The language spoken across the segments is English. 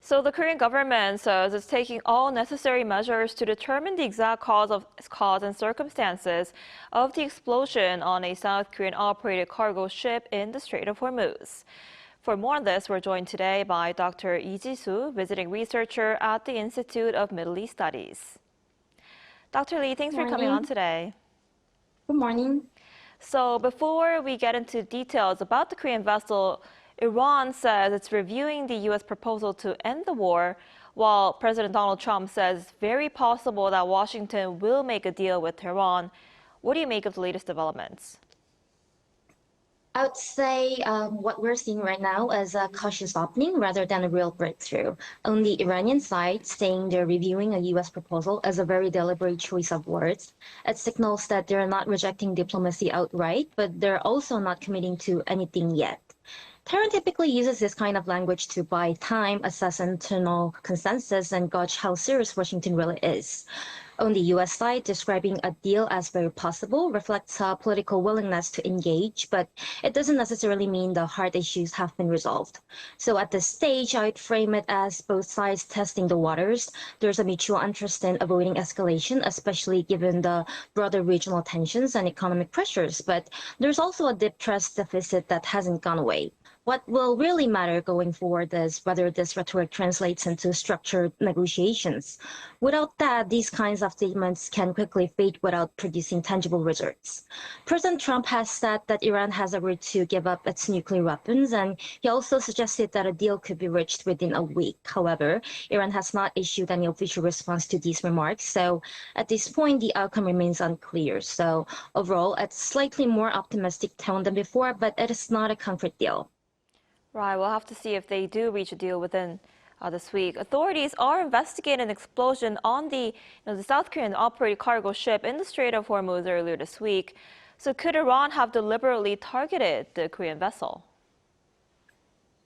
So the Korean government says it's taking all necessary measures to determine the exact cause and circumstances of the explosion on a South Korean operated cargo ship in the Strait of Hormuz. For more on this, we're joined today by Dr. Lee Ji-soo, visiting researcher at the Institute of Middle East Studies. Dr. Lee, thanks for coming on today. Good morning. So before we get into details about the Korean vessel, Iran says it's reviewing the U.S. proposal to end the war, while President Donald Trump says it's very possible that Washington will make a deal with Tehran. What do you make of the latest developments? I would say what we're seeing right now is a cautious opening rather than a real breakthrough. On the Iranian side, saying they're reviewing a U.S. proposal is a very deliberate choice of words. It signals that they're not rejecting diplomacy outright, but they're also not committing to anything yet. Tehran typically uses this kind of language to buy time, assess internal consensus, and gauge how serious Washington really is. On the U.S. side, describing a deal as very possible reflects a political willingness to engage, but it doesn't necessarily mean the hard issues have been resolved. So at this stage, I'd frame it as both sides testing the waters. There's a mutual interest in avoiding escalation, especially given the broader regional tensions and economic pressures, but there's also a deep trust deficit that hasn't gone away. What will really matter going forward is whether this rhetoric translates into structured negotiations. Without that, these kinds of statements can quickly fade without producing tangible results. President Trump has said that Iran has agreed to give up its nuclear weapons, and he also suggested that a deal could be reached within a week. However, Iran has not issued any official response to these remarks, so at this point, the outcome remains unclear. So overall, it's slightly more optimistic tone than before, but it is not a concrete deal. Right, we'll have to see if they do reach a deal within this week. Authorities are investigating an explosion on the South Korean operated cargo ship in the Strait of Hormuz earlier this week. So could Iran have deliberately targeted the Korean vessel?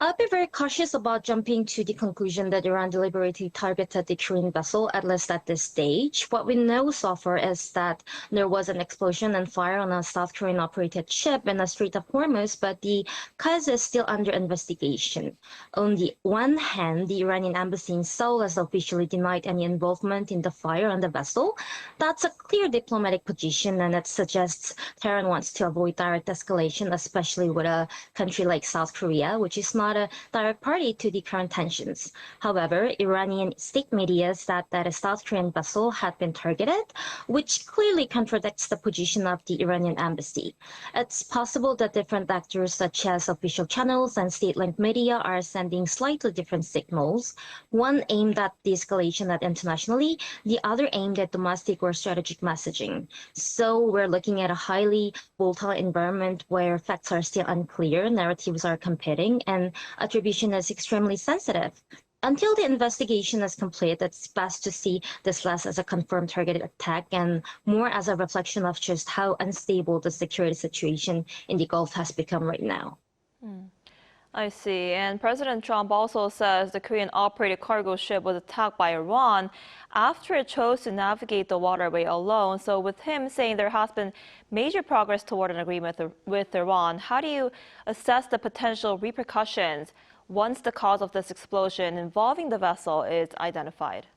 I'd be very cautious about jumping to the conclusion that Iran deliberately targeted the Korean vessel, at least at this stage. What we know so far is that there was an explosion and fire on a South Korean operated ship in the Strait of Hormuz, but the cause is still under investigation. On the one hand, the Iranian embassy in Seoul has officially denied any involvement in the fire on the vessel. That's a clear diplomatic position, and it suggests Tehran wants to avoid direct escalation, especially with a country like South Korea, which is not a direct party to the current tensions. However, Iranian state media said that a South Korean vessel had been targeted, which clearly contradicts the position of the Iranian embassy. It's possible that different actors, such as official channels and state-linked media, are sending slightly different signals. One aimed at de-escalation internationally, the other aimed at domestic or strategic messaging. So we're looking at a highly volatile environment where facts are still unclear, narratives are competing, and attribution is extremely sensitive. Until the investigation is complete, it's best to see this less as a confirmed targeted attack and more as a reflection of just how unstable the security situation in the Gulf has become right now. I see. And President Trump also says the Korean operated cargo ship was attacked by Iran after it chose to navigate the waterway alone. So with him saying there has been major progress toward an agreement with Iran, how do you assess the potential repercussions once the cause of this explosion involving the vessel is identified?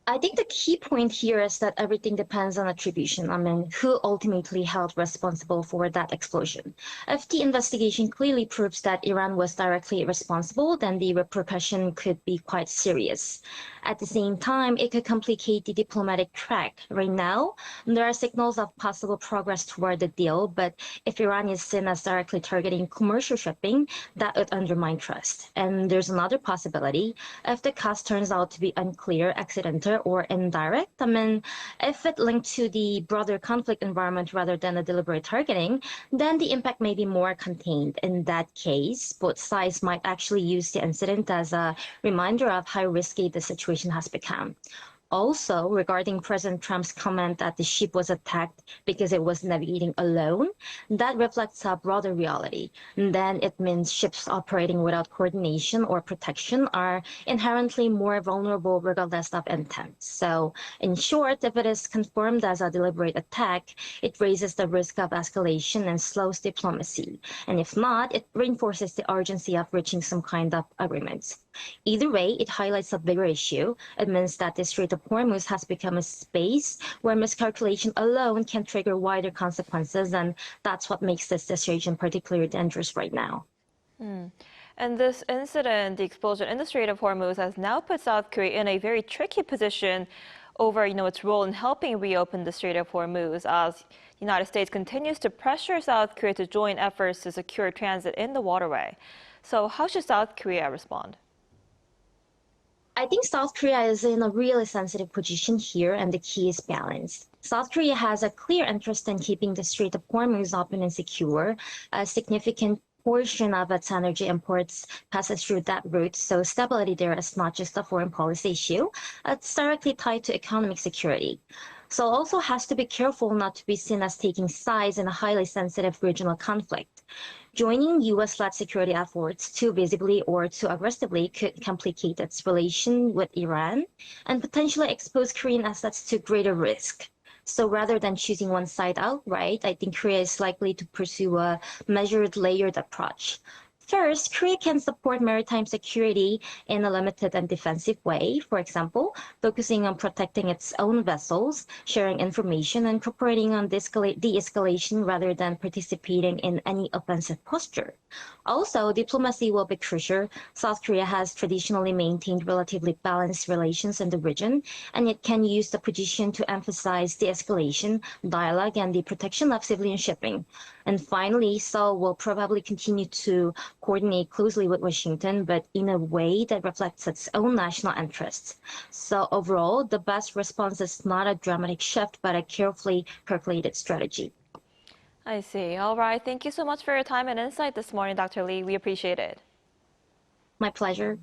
I think the key point here is that everything depends on attribution. I mean, who ultimately held responsible for that explosion? If the investigation clearly proves that Iran was directly responsible, then the repercussion could be quite serious. At the same time, it could complicate the diplomatic track. Right now, there are signals of possible progress toward the deal, but if Iran is seen as directly targeting commercial shipping, that would undermine trust. And there's another possibility. If the cause turns out to be unclear, accidental, or indirect, I mean, if it linked to the broader conflict environment rather than a deliberate targeting, then the impact may be more contained. In that case, both sides might actually use the incident as a reminder of how risky the situation has become. Also, regarding President Trump's comment that the ship was attacked because it was navigating alone, that reflects a broader reality. And then it means ships operating without coordination or protection are inherently more vulnerable regardless of intent. So, in short, if it is confirmed as a deliberate attack, it raises the risk of escalation and slows diplomacy. And if not, it reinforces the urgency of reaching some kind of agreement. Either way, it highlights a bigger issue. It means that the Strait of Hormuz has become a space where miscalculation alone can trigger wider consequences, and that's what makes this decision particularly dangerous right now. And this incident, the explosion in the Strait of Hormuz, has now put South Korea in a very tricky position over, its role in helping reopen the Strait of Hormuz, as the United States continues to pressure South Korea to join efforts to secure transit in the waterway. So how should South Korea respond? I think South Korea is in a really sensitive position here, and the key is balance. South Korea has a clear interest in keeping the Strait of Hormuz open and secure. A significant portion of its energy imports passes through that route, so stability there is not just a foreign policy issue, it's directly tied to economic security. So also has to be careful not to be seen as taking sides in a highly sensitive regional conflict. Joining U.S.-led security efforts too visibly or too aggressively could complicate its relation with Iran and potentially expose Korean assets to greater risk. So rather than choosing one side outright, I think Korea is likely to pursue a measured, layered approach. First, Korea can support maritime security in a limited and defensive way, for example, focusing on protecting its own vessels, sharing information, and cooperating on de-escalation rather than participating in any offensive posture. Also, diplomacy will be crucial. South Korea has traditionally maintained relatively balanced relations in the region, and it can use the position to emphasize de-escalation, dialogue, and the protection of civilian shipping. And finally, Seoul will probably continue to coordinate closely with Washington, but in a way that reflects its own national interests. So overall, the best response is not a dramatic shift, but a carefully calculated strategy. I see. All right. Thank you so much for your time and insight this morning, Dr. Lee. We appreciate it. My pleasure.